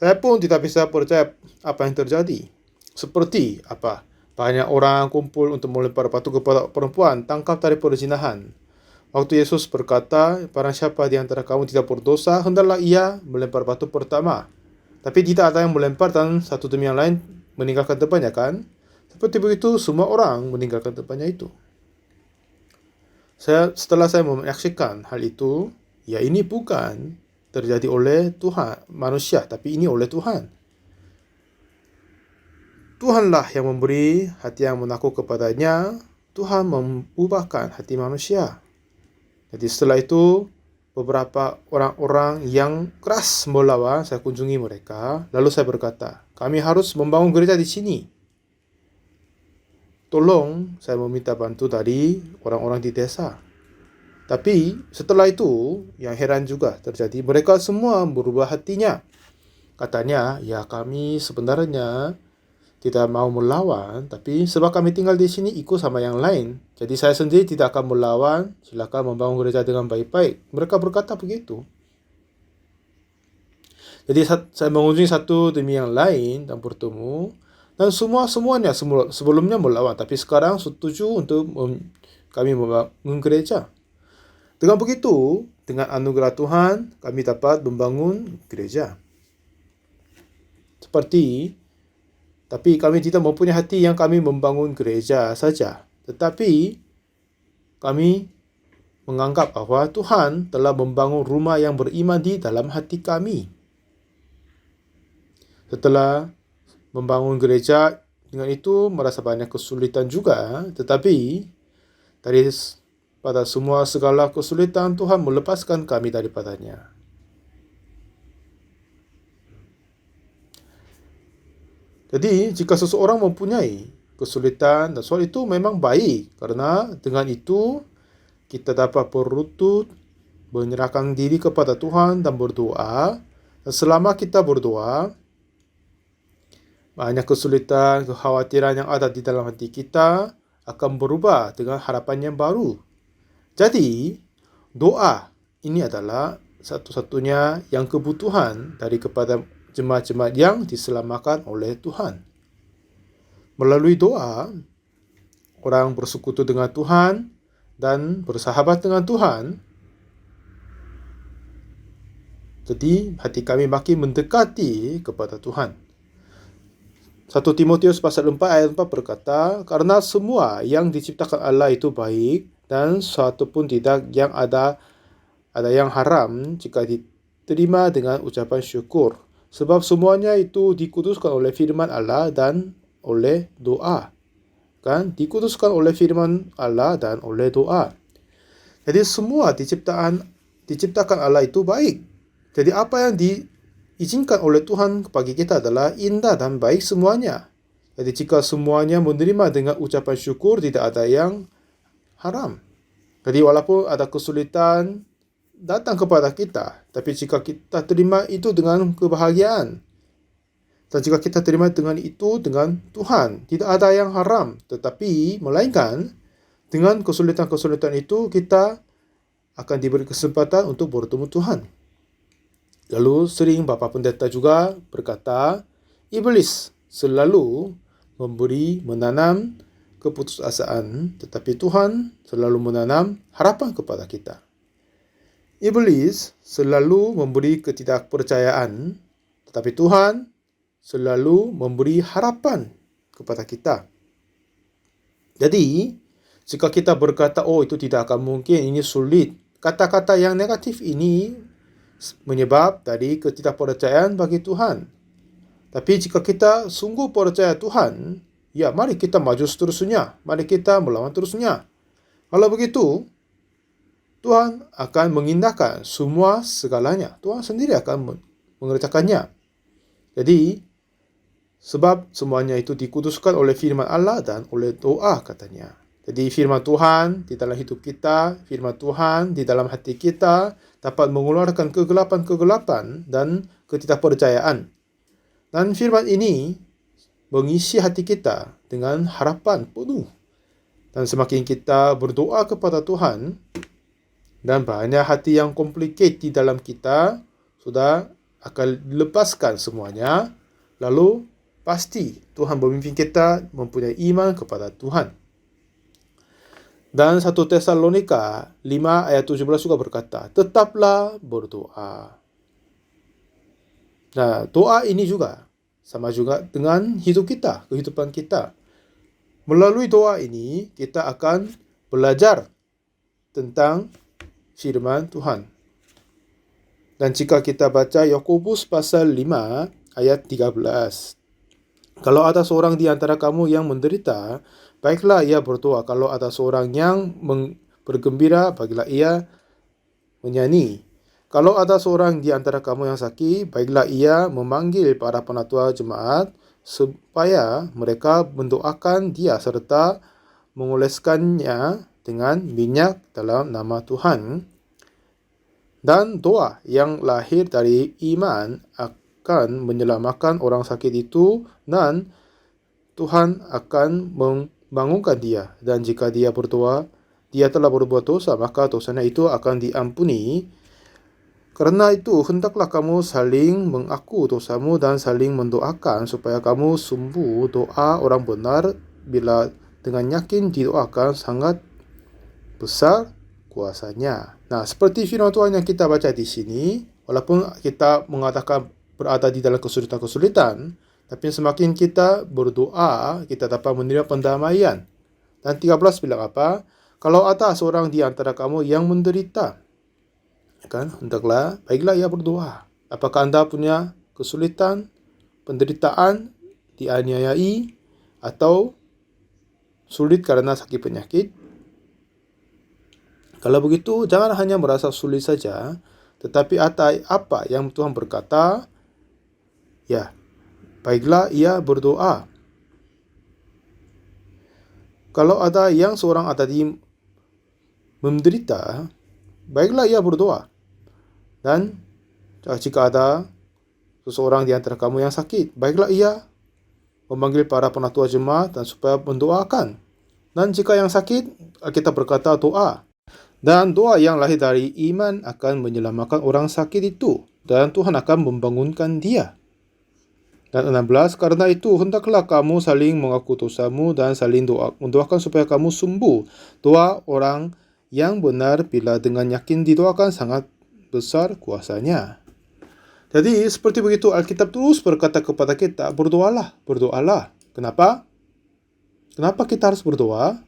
Saya pun tidak bisa percaya apa yang terjadi. Seperti apa? Banyak orang kumpul untuk melempar batu kepada perempuan tangkap dari perzinahan. Waktu Yesus berkata, barang siapa di antara kamu tidak berdosa, hendaklah ia melempar batu pertama. Tapi tidak ada yang melempar dan satu demi yang lain meninggalkan tempatnya, kan? Seperti begitu, semua orang meninggalkan tempatnya itu. Setelah saya menyaksikan hal itu, ya ini bukan terjadi oleh Tuhan, manusia, tapi ini oleh Tuhan. Tuhanlah yang memberi hati yang menakut kepadanya. Tuhan mengubahkan hati manusia. Jadi setelah itu, beberapa orang-orang yang keras melawan, saya kunjungi mereka. Lalu saya berkata, kami harus membangun gereja di sini. Tolong saya meminta bantu dari orang-orang di desa. Tapi setelah itu, yang heran juga terjadi, mereka semua berubah hatinya. Katanya, ya kami sebenarnya tidak mau melawan, tapi sebab kami tinggal di sini ikut sama yang lain. Jadi saya sendiri tidak akan melawan, silakan membangun gereja dengan baik-baik. Mereka berkata begitu. Jadi saya mengunjungi satu demi yang lain dan bertemu. Dan semuanya sebelumnya melawan, tapi sekarang setuju untuk kami membangun gereja. Dengan begitu, dengan anugerah Tuhan, kami dapat membangun gereja. Tapi kami tidak mempunyai hati yang kami membangun gereja saja. Tetapi kami menganggap bahwa Tuhan telah membangun rumah yang beriman di dalam hati kami. Setelah membangun gereja, dengan itu merasa banyak kesulitan juga. Tetapi pada segala kesulitan, Tuhan melepaskan kami daripadanya. Jadi, jika seseorang mempunyai kesulitan, dan soal itu memang baik. Karena dengan itu, kita dapat berlutut, menyerahkan diri kepada Tuhan dan berdoa. Dan selama kita berdoa, banyak kesulitan, kekhawatiran yang ada di dalam hati kita akan berubah dengan harapan yang baru. Jadi, doa ini adalah satu-satunya yang kebutuhan kepada jemaat-jemaat yang diselamatkan oleh Tuhan. Melalui doa, orang bersekutu dengan Tuhan dan bersahabat dengan Tuhan. Jadi, hati kami makin mendekati kepada Tuhan. 1 Timotius pasal 4 ayat 4 berkata, karena semua yang diciptakan Allah itu baik, dan suatu pun tidak yang ada yang haram jika diterima dengan ucapan syukur. Sebab semuanya itu dikuduskan oleh firman Allah dan oleh doa. Kan? Dikuduskan oleh firman Allah dan oleh doa. Jadi semua diciptakan Allah itu baik. Jadi apa yang diizinkan oleh Tuhan bagi kita adalah indah dan baik semuanya. Jadi jika semuanya menerima dengan ucapan syukur, tidak ada yang haram. Jadi walaupun ada kesulitan datang kepada kita, tapi jika kita terima itu dengan kebahagiaan, dan jika kita terima dengan itu dengan Tuhan, tidak ada yang haram. Tetapi melainkan dengan kesulitan-kesulitan itu kita akan diberi kesempatan untuk bertemu Tuhan. Lalu sering Bapak Pendeta juga berkata, iblis selalu menanam keputusasaan, tetapi Tuhan selalu menanam harapan kepada kita. Iblis selalu memberi ketidakpercayaan, tetapi Tuhan selalu memberi harapan kepada kita. Jadi, jika kita berkata, oh itu tidak akan mungkin, ini sulit, kata-kata yang negatif ini menyebab dari ketidakpercayaan bagi Tuhan. Tapi jika kita sungguh percaya Tuhan, ya mari kita maju seterusnya, mari kita melawan terusnya. Kalau begitu, Tuhan akan mengindahkan semua segalanya. Tuhan sendiri akan mengerjakannya. Jadi, sebab semuanya itu dikuduskan oleh firman Allah dan oleh doa katanya. Jadi firman Tuhan di dalam hidup kita, firman Tuhan di dalam hati kita dapat mengeluarkan kegelapan-kegelapan dan ketidakpercayaan. Dan firman ini mengisi hati kita dengan harapan penuh. Dan semakin kita berdoa kepada Tuhan, dan banyak hati yang complicated di dalam kita sudah akan dilepaskan semuanya, lalu pasti Tuhan memimpin kita mempunyai iman kepada Tuhan. Dan 1 Tesalonika 5 ayat 17 juga berkata, tetaplah berdoa. Nah, doa ini juga sama juga dengan hidup kita, kehidupan kita. Melalui doa ini, kita akan belajar tentang firman Tuhan. Dan jika kita baca Yakobus pasal 5 ayat 13, kalau ada seorang di antara kamu yang menderita, baiklah ia berdoa. Kalau ada seorang yang bergembira, baiklah ia menyanyi. Kalau ada seorang di antara kamu yang sakit, baiklah ia memanggil para penatua jemaat supaya mereka mendoakan dia serta mengoleskannya dengan minyak dalam nama Tuhan. Dan doa yang lahir dari iman akan menyelamatkan orang sakit itu, dan Tuhan akan membangunkan dia. Dan jika dia berdoa, dia telah berbuat dosa, maka dosanya itu akan diampuni. Karena itu, hendaklah kamu saling mengaku dosamu dan saling mendoakan supaya kamu sembuh. Doa orang benar bila dengan yakin didoakan sangat besar kuasanya. Nah, seperti firman Tuhan yang kita baca di sini, walaupun kita mengatakan berada di dalam kesulitan-kesulitan, tapi semakin kita berdoa, kita dapat menerima pendamaian. Dan 13 bilang apa? Kalau ada seorang di antara kamu yang menderita, kan, hendaklah, baiklah ia berdoa. Apakah Anda punya kesulitan, penderitaan, dianiayai, atau sulit karena sakit penyakit? Kalau begitu, jangan hanya merasa sulit saja, tetapi apa yang Tuhan berkata, ya, baiklah ia berdoa. Kalau ada yang seorang tadi menderita, baiklah ia berdoa. Dan jika ada seseorang di antara kamu yang sakit, baiklah ia memanggil para penatua jemaat dan supaya mendoakan. Dan jika yang sakit, kita berkata doa. Dan doa yang lahir dari iman akan menyelamatkan orang sakit itu, dan Tuhan akan membangunkan dia. Dan 16, karena itu hendaklah kamu saling mengaku dosamu dan saling mendoakan supaya kamu sembuh. Doa orang yang benar bila dengan yakin didoakan sangat besar kuasanya. Jadi seperti begitu Alkitab terus berkata kepada kita, berdoalah, berdoalah. Kenapa? Kenapa kita harus berdoa?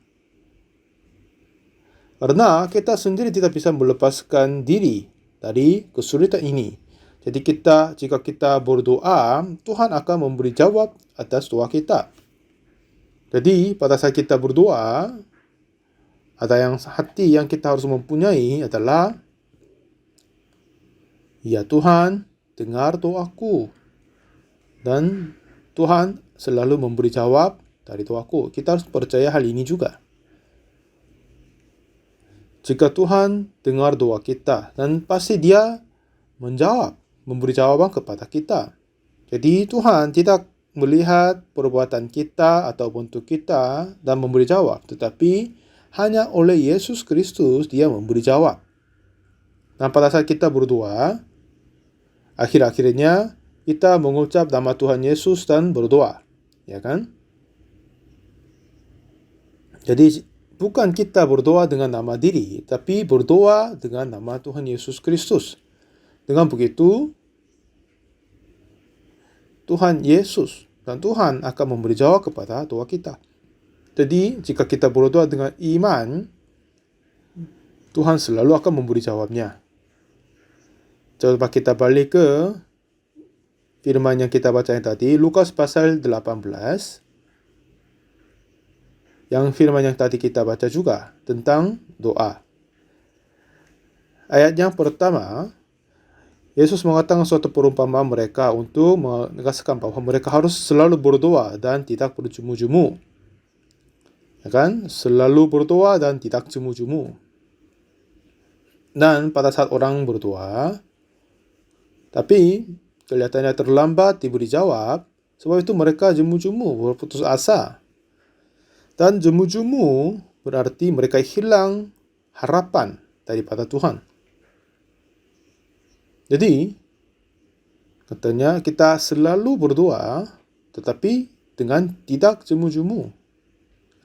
Karena kita sendiri tidak bisa melepaskan diri dari kesulitan ini. Jadi jika kita berdoa, Tuhan akan memberi jawab atas doa kita. Jadi pada saat kita berdoa, ada hati yang kita harus mempunyai adalah, ya Tuhan, dengar doaku. Dan Tuhan selalu memberi jawab dari doaku. Kita harus percaya hal ini juga. Jika Tuhan dengar doa kita, dan pasti Dia menjawab, memberi jawaban kepada kita. Jadi Tuhan tidak melihat perbuatan kita atau bentuk kita dan memberi jawab, tetapi hanya oleh Yesus Kristus Dia memberi jawab. Dan pada saat kita berdoa, akhir-akhirnya kita mengucap nama Tuhan Yesus dan berdoa, ya kan? Jadi bukan kita berdoa dengan nama diri, tapi berdoa dengan nama Tuhan Yesus Kristus. Dengan begitu, Tuhan Yesus dan Tuhan akan memberi jawab kepada doa kita. Jadi, jika kita berdoa dengan iman, Tuhan selalu akan memberi jawabnya. Coba kita balik ke firman yang kita baca yang tadi, Lukas pasal 18. Yang firman yang tadi kita baca juga tentang doa. Ayat yang pertama, Yesus mengatakan suatu perumpamaan mereka untuk menegaskan bahwa mereka harus selalu berdoa dan tidak berjemu-jemu. Ya kan? Selalu berdoa dan tidak jemu-jemu. Dan pada saat orang berdoa, tapi kelihatannya terlambat diberi jawab, sebab itu mereka jemu-jemu, berputus asa. Dan jemu-jemu berarti mereka hilang harapan daripada Tuhan. Jadi, katanya kita selalu berdoa, tetapi dengan tidak jemu-jemu.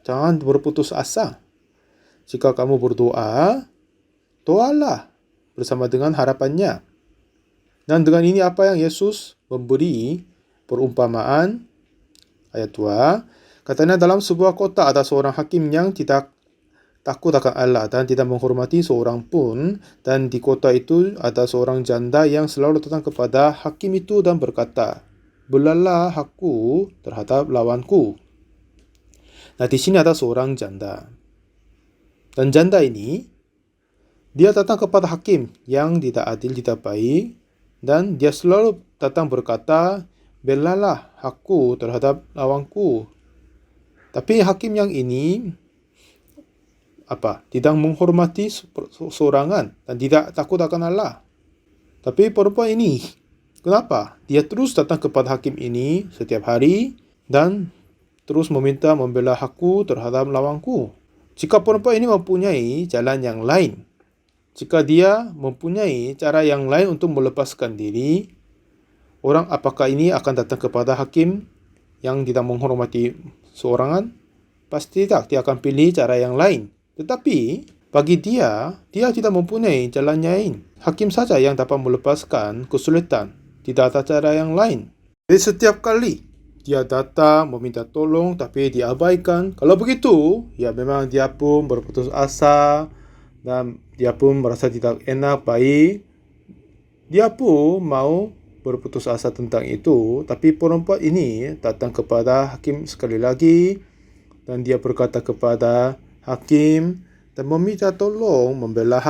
Jangan berputus asa. Jika kamu berdoa, doalah bersama dengan harapannya. Dan dengan ini apa yang Yesus memberi perumpamaan, ayat 2, katanya dalam sebuah kota ada seorang hakim yang tidak takut akan Allah dan tidak menghormati seorang pun. Dan di kota itu ada seorang janda yang selalu datang kepada hakim itu dan berkata, "Belalah aku terhadap lawanku." Nah, di sini ada seorang janda. Dan janda ini, dia datang kepada hakim yang tidak adil, tidak baik. Dan dia selalu datang berkata, "Belalah aku terhadap lawanku." Tapi hakim yang ini tidak menghormati seorangan dan tidak takut akan Allah. Tapi perempuan ini, kenapa? Dia terus datang kepada hakim ini setiap hari dan terus meminta membela aku terhadap lawanku. Jika perempuan ini mempunyai jalan yang lain, jika dia mempunyai cara yang lain untuk melepaskan diri, orang apakah ini akan datang kepada hakim yang tidak menghormati seorangan? Pasti tidak, dia akan pilih cara yang lain. Tetapi bagi dia tidak mempunyai jalan lain. Hakim saja yang dapat melepaskan kesulitan. Tidak ada cara yang lain. Jadi setiap kali dia datang meminta tolong tapi diabaikan, kalau begitu, ya memang dia pun berputus asa dan dia pun merasa tidak enak, baik. Dia pun mau berputus asa tentang itu, tapi perempuan ini datang kepada hakim sekali lagi dan dia berkata kepada hakim dan meminta tolong membela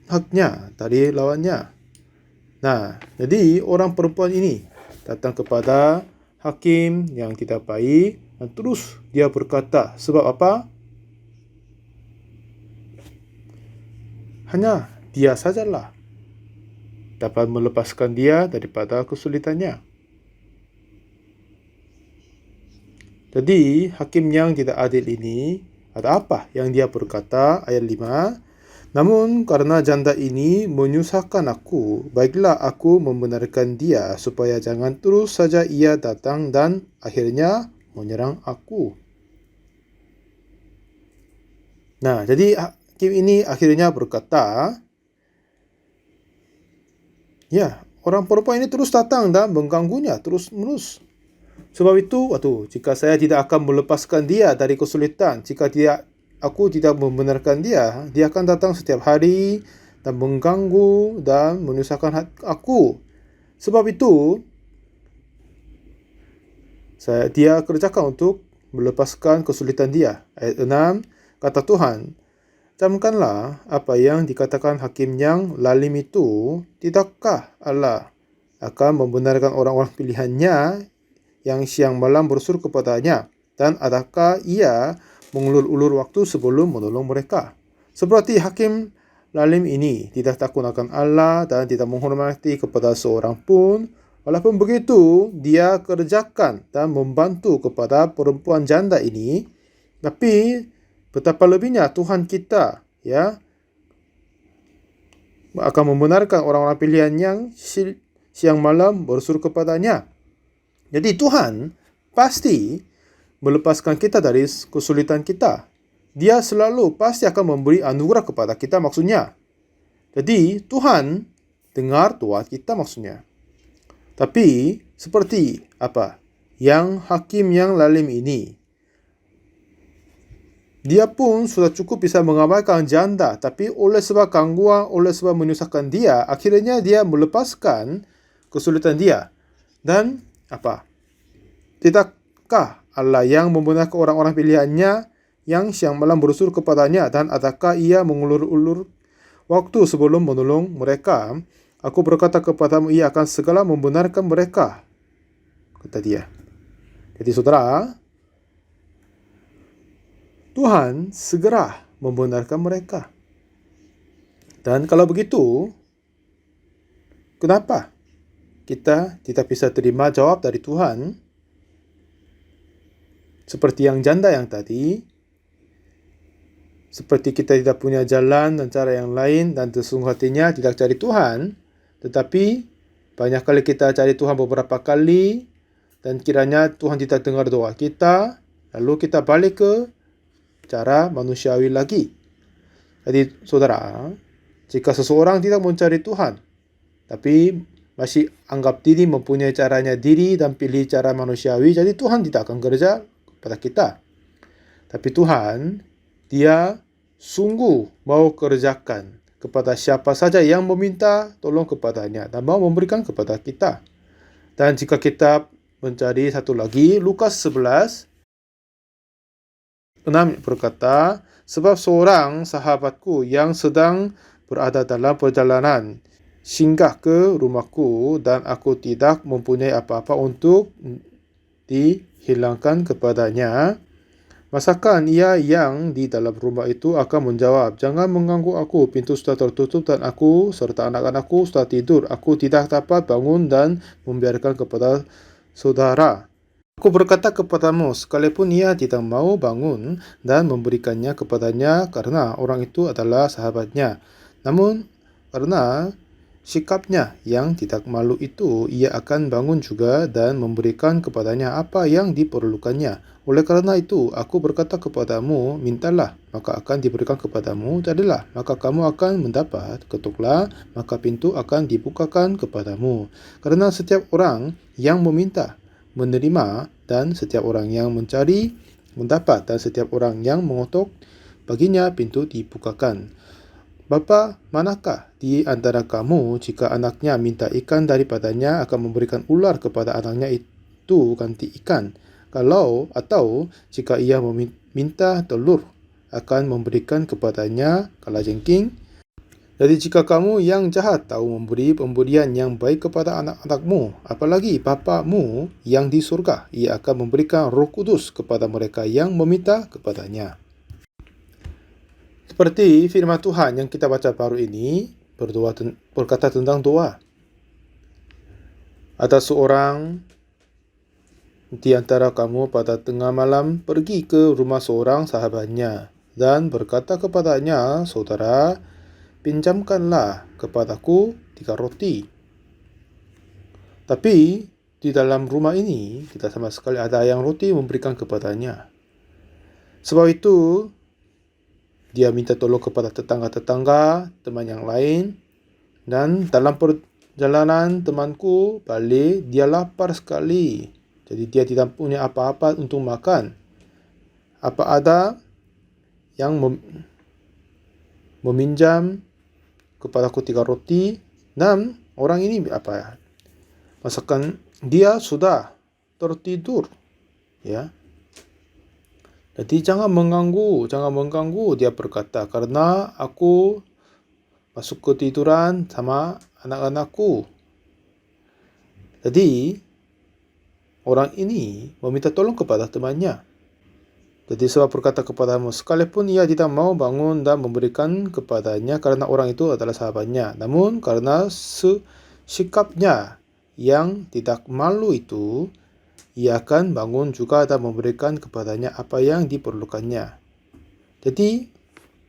haknya dari lawannya. Nah, jadi orang perempuan ini datang kepada hakim yang tidak baik dan terus dia berkata, sebab apa? Hanya dia sajalah dapat melepaskan dia daripada kesulitannya. Jadi, hakim yang tidak adil ini, ada apa yang dia berkata? Ayat 5, namun karena janda ini menyusahkan aku, baiklah aku membenarkan dia, supaya jangan terus saja ia datang dan akhirnya menyerang aku. Nah, jadi hakim ini akhirnya berkata, ya, orang perempuan ini terus datang dan mengganggunya terus-menerus. Sebab itu, jika saya tidak akan melepaskan dia dari kesulitan, jika aku tidak membenarkan dia, dia akan datang setiap hari dan mengganggu dan menyusahkan aku. Sebab itu, dia kerjakan untuk melepaskan kesulitan dia. Ayat 6, kata Tuhan, camkanlah apa yang dikatakan hakim yang lalim itu. Tidakkah Allah akan membenarkan orang-orang pilihannya yang siang malam berseru kepadanya? Dan adakah ia mengulur-ulur waktu sebelum menolong mereka? Seperti hakim lalim ini tidak takut akan Allah dan tidak menghormati kepada seorang pun. Walaupun begitu, dia kerjakan dan membantu kepada perempuan janda ini. Tapi betapa lebihnya Tuhan kita, ya, akan membenarkan orang-orang pilihan yang siang malam berseru kepadanya. Jadi Tuhan pasti melepaskan kita dari kesulitan kita. dia selalu pasti akan memberi anugerah kepada kita maksudnya. Jadi Tuhan dengar doa kita maksudnya. Tapi seperti apa? Yang hakim yang lalim ini, dia pun sudah cukup bisa mengabaikan janda, tapi oleh sebab gangguan, oleh sebab menyusahkan dia, akhirnya dia melepaskan kesulitan dia. Dan apa? Tidakkah Allah yang membenarkan orang-orang pilihannya yang siang malam berusul kepadanya, dan adakah ia mengulur-ulur waktu sebelum menolong mereka? Aku berkata kepadamu, ia akan segala membenarkan mereka, kata dia. Jadi saudara, Tuhan segera membenarkan mereka. Dan kalau begitu, kenapa kita tidak bisa terima jawab dari Tuhan? Seperti yang janda yang tadi, seperti kita tidak punya jalan dan cara yang lain dan tersungguh hatinya tidak cari Tuhan, tetapi banyak kali kita cari Tuhan beberapa kali dan kiranya Tuhan tidak dengar doa kita, lalu kita balik ke cara manusiawi lagi. Jadi saudara, jika seseorang tidak mencari Tuhan, tapi masih anggap diri mempunyai caranya diri dan pilih cara manusiawi, jadi Tuhan tidak akan kerja pada kita. Tapi Tuhan, dia sungguh mau kerjakan kepada siapa saja yang meminta tolong kepadanya dan mau memberikan kepada kita. Dan jika kita mencari satu lagi, Lukas 11 6 berkata, sebab seorang sahabatku yang sedang berada dalam perjalanan singgah ke rumahku dan aku tidak mempunyai apa-apa untuk dihilangkan kepadanya. Masakan ia yang di dalam rumah itu akan menjawab, jangan mengganggu aku, pintu sudah tertutup dan aku serta anak-anakku sudah tidur. Aku tidak dapat bangun dan membiarkan kepada saudara. Aku berkata kepadamu, sekalipun ia tidak mau bangun dan memberikannya kepadanya karena orang itu adalah sahabatnya. Namun karena sikapnya yang tidak malu itu, ia akan bangun juga dan memberikan kepadanya apa yang diperlukannya. Oleh karena itu, aku berkata kepadamu, mintalah, maka akan diberikan kepadamu, carilah, maka kamu akan mendapat, ketuklah, maka pintu akan dibukakan kepadamu. Karena setiap orang yang meminta, menerima, dan setiap orang yang mencari, mendapat, dan setiap orang yang mengetuk, baginya pintu dibukakan. Bapa manakah di antara kamu jika anaknya minta ikan daripadanya akan memberikan ular kepada anaknya itu ganti ikan? Atau jika ia meminta telur akan memberikan kepadanya kalajengking? Jadi jika kamu yang jahat tahu memberi pemberian yang baik kepada anak-anakmu, apalagi Bapamu yang di surga, ia akan memberikan Roh Kudus kepada mereka yang meminta kepadanya. Seperti firman Tuhan yang kita baca baru ini, berkata tentang doa. Ada seorang di antara kamu pada tengah malam pergi ke rumah seorang sahabatnya dan berkata kepadanya, saudara, pinjamkanlah kepadaku 3 roti. Tapi di dalam rumah ini tidak sama sekali ada yang roti memberikan kepadanya. Sebab itu dia minta tolong kepada tetangga-tetangga, teman yang lain, dan dalam perjalanan temanku balik, dia lapar sekali. Jadi dia tidak punya apa-apa untuk makan. Apa ada yang meminjam kepadaku 3 roti? Dan orang ini apa? Masakan dia sudah tertidur, ya. Jadi jangan mengganggu, dia berkata, karena aku masuk ketiduran sama anak-anakku. Jadi orang ini meminta tolong kepada temannya. Jadi sebab berkata kepadamu, sekalipun ia tidak mau bangun dan memberikan kepadanya karena orang itu adalah sahabatnya, namun karena sikapnya yang tidak malu itu, ia akan bangun juga dan memberikan kepadanya apa yang diperlukannya. Jadi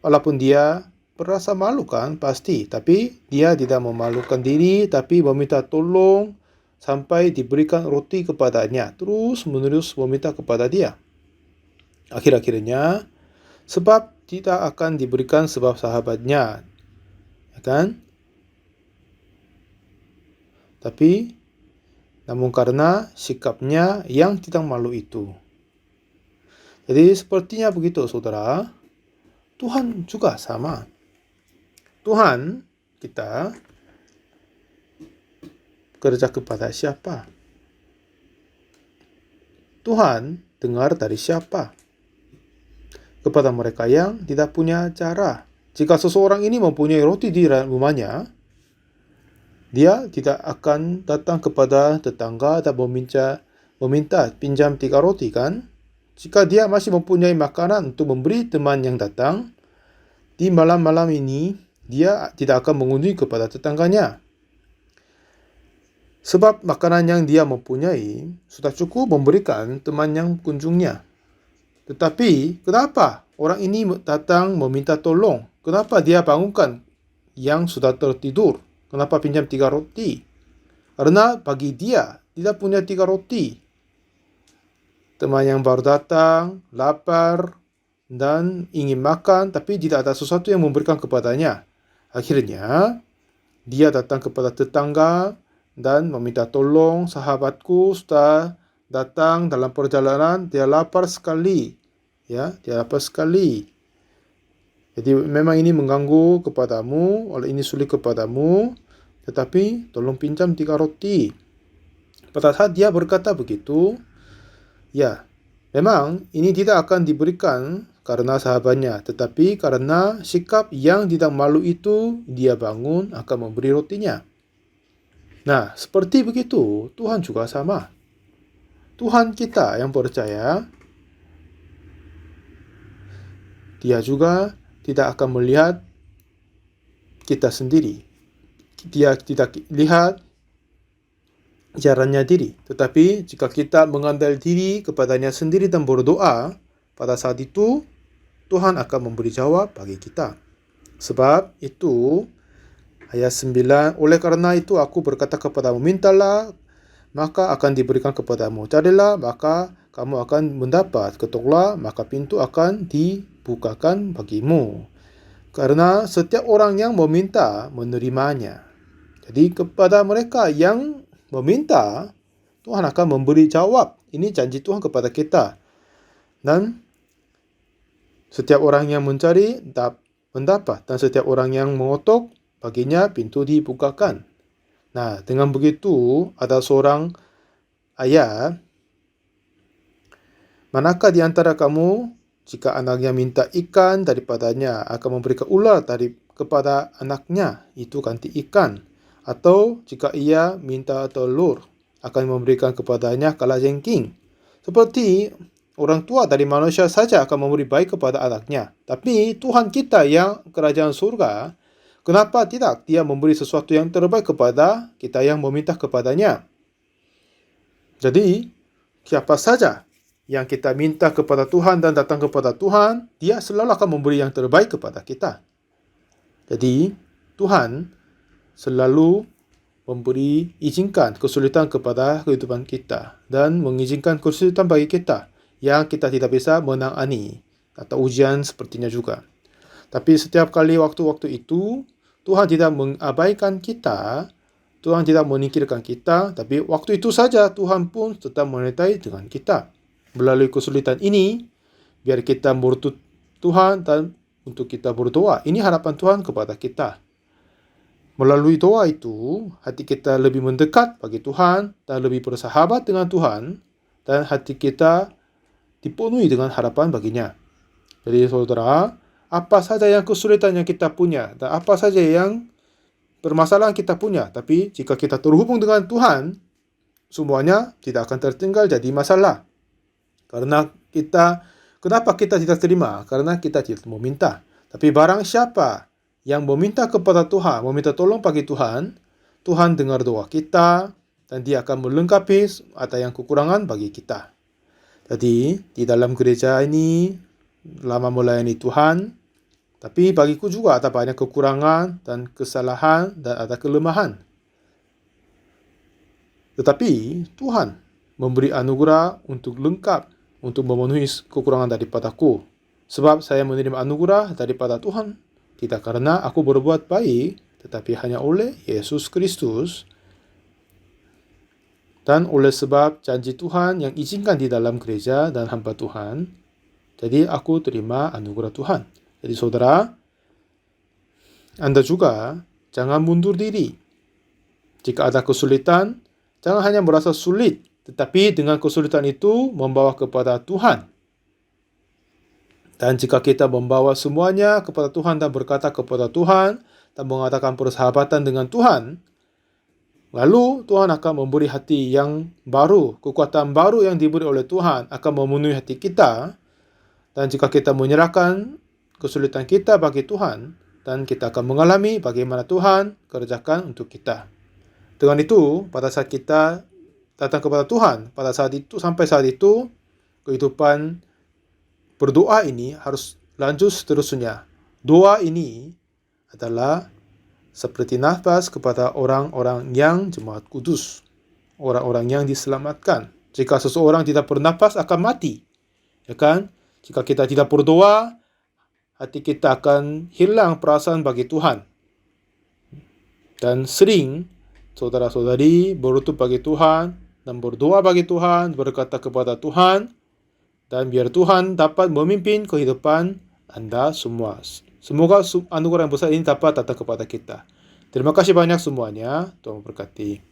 walaupun dia merasa malu kan pasti, tapi dia tidak memalukan diri, tapi meminta tolong sampai diberikan roti kepadanya, terus menerus meminta kepada dia. Akhir-akhirnya Sebab tidak akan diberikan sebab sahabatnya, ya kan? Tapi namun karena sikapnya yang tidak malu itu. Jadi sepertinya begitu saudara. Tuhan juga sama. Tuhan kita kerja kepada siapa? Tuhan dengar dari siapa? Kepada mereka yang tidak punya cara. Jika seseorang ini mempunyai roti di rumahnya, dia tidak akan datang kepada tetangga dan meminta pinjam 3 roti kan? Jika dia masih mempunyai makanan untuk memberi teman yang datang, di malam-malam ini dia tidak akan mengunjungi kepada tetangganya. Sebab makanan yang dia mempunyai sudah cukup memberikan teman yang kunjungnya. Tetapi kenapa orang ini datang meminta tolong? Kenapa dia bangunkan yang sudah tertidur? Kenapa pinjam 3 roti? Karena bagi dia tidak punya 3 roti. Teman yang baru datang, lapar, dan ingin makan, tapi tidak ada sesuatu yang memberikan kepadanya. Akhirnya, dia datang kepada tetangga dan meminta tolong, sahabatku sudah datang dalam perjalanan, dia lapar sekali. Ya, dia lapar sekali. Jadi memang ini mengganggu kepadamu, oleh ini sulit kepadamu, tetapi tolong pinjam 3 roti. Pada saat dia berkata begitu, ya, memang ini tidak akan diberikan karena sahabatnya, tetapi karena sikap yang tidak malu itu, dia bangun akan memberi rotinya. Nah, seperti begitu, Tuhan juga sama. Tuhan kita yang percaya, dia juga tidak akan melihat kita sendiri. Dia tidak lihat caranya diri. Tetapi jika kita mengandalkan diri kepadanya sendiri dan berdoa, pada saat itu Tuhan akan memberi jawab bagi kita. Sebab itu ayat 9, oleh karena itu aku berkata kepadamu, mintalah, maka akan diberikan kepadamu. Carilah, maka kamu akan mendapat. Ketuklah, maka pintu akan dibukakan bagimu. Karena setiap orang yang meminta, menerimanya. Jadi kepada mereka yang meminta, Tuhan akan memberi jawab. Ini janji Tuhan kepada kita. Dan setiap orang yang mencari, mendapat. Dan setiap orang yang mengetuk, baginya pintu dibukakan. Nah, dengan begitu, ada seorang ayat, manakah di antara kamu, jika anaknya minta ikan daripadanya, akan memberikan ular kepada anaknya, itu ganti ikan. Atau jika ia minta telur, akan memberikan kepadanya kalajengking. Seperti orang tua dari manusia saja akan memberi baik kepada anaknya. Tapi Tuhan kita yang kerajaan surga, kenapa tidak dia memberi sesuatu yang terbaik kepada kita yang meminta kepadanya? Jadi, siapa saja yang kita minta kepada Tuhan dan datang kepada Tuhan, dia selalu akan memberi yang terbaik kepada kita. Jadi, Tuhan selalu izinkan kesulitan kepada kehidupan kita dan mengizinkan kesulitan bagi kita yang kita tidak bisa menangani atau ujian sepertinya juga. Tapi setiap kali waktu-waktu itu, Tuhan tidak mengabaikan kita, Tuhan tidak meninggalkan kita, tapi waktu itu saja Tuhan pun tetap menyertai dengan kita. Melalui kesulitan ini, biar kita menuntut Tuhan dan untuk kita berdoa. Ini harapan Tuhan kepada kita. Melalui doa itu, hati kita lebih mendekat bagi Tuhan dan lebih bersahabat dengan Tuhan, dan hati kita dipenuhi dengan harapan baginya. Jadi saudara, apa saja yang kesulitan yang kita punya, dan apa saja yang permasalahan kita punya, tapi jika kita terhubung dengan Tuhan, semuanya tidak akan tertinggal jadi masalah. Karena kenapa kita tidak terima? Karena kita tidak meminta. Tapi barang siapa yang meminta kepada Tuhan, meminta tolong bagi Tuhan, Tuhan dengar doa kita, dan dia akan melengkapi ada yang kekurangan bagi kita. Jadi, di dalam gereja ini, lama melayani Tuhan, tapi bagiku juga ada banyak kekurangan dan kesalahan dan ada kelemahan. Tetapi Tuhan memberi anugerah untuk lengkap, untuk memenuhi kekurangan daripadaku. Sebab saya menerima anugerah daripada Tuhan, tidak karena aku berbuat baik, tetapi hanya oleh Yesus Kristus, dan oleh sebab janji Tuhan yang izinkan di dalam gereja dan hamba Tuhan, jadi aku terima anugerah Tuhan. Jadi saudara, Anda juga jangan mundur diri. Jika ada kesulitan, jangan hanya merasa sulit, tetapi dengan kesulitan itu membawa kepada Tuhan. Dan jika kita membawa semuanya kepada Tuhan dan berkata kepada Tuhan, dan mengatakan persahabatan dengan Tuhan, lalu Tuhan akan memberi hati yang baru, kekuatan baru yang diberi oleh Tuhan akan memenuhi hati kita. Dan jika kita menyerahkan kesulitan kita bagi Tuhan, dan kita akan mengalami bagaimana Tuhan kerjakan untuk kita. Dengan itu, pada saat kita datang kepada Tuhan, pada saat itu, sampai saat itu, kehidupan berdoa ini harus lanjut seterusnya. Doa ini adalah seperti nafas kepada orang-orang yang jemaat kudus, orang-orang yang diselamatkan. Jika seseorang tidak bernafas akan mati, ya kan? Jika kita tidak berdoa, hati kita akan hilang perasaan bagi Tuhan. Dan sering saudara-saudari berlutut bagi Tuhan dan berdoa bagi Tuhan, berkata kepada Tuhan, dan biar Tuhan dapat memimpin kehidupan Anda semua. Semoga anugerah yang besar ini dapat datang kepada kita. Terima kasih banyak semuanya. Tuhan memberkati.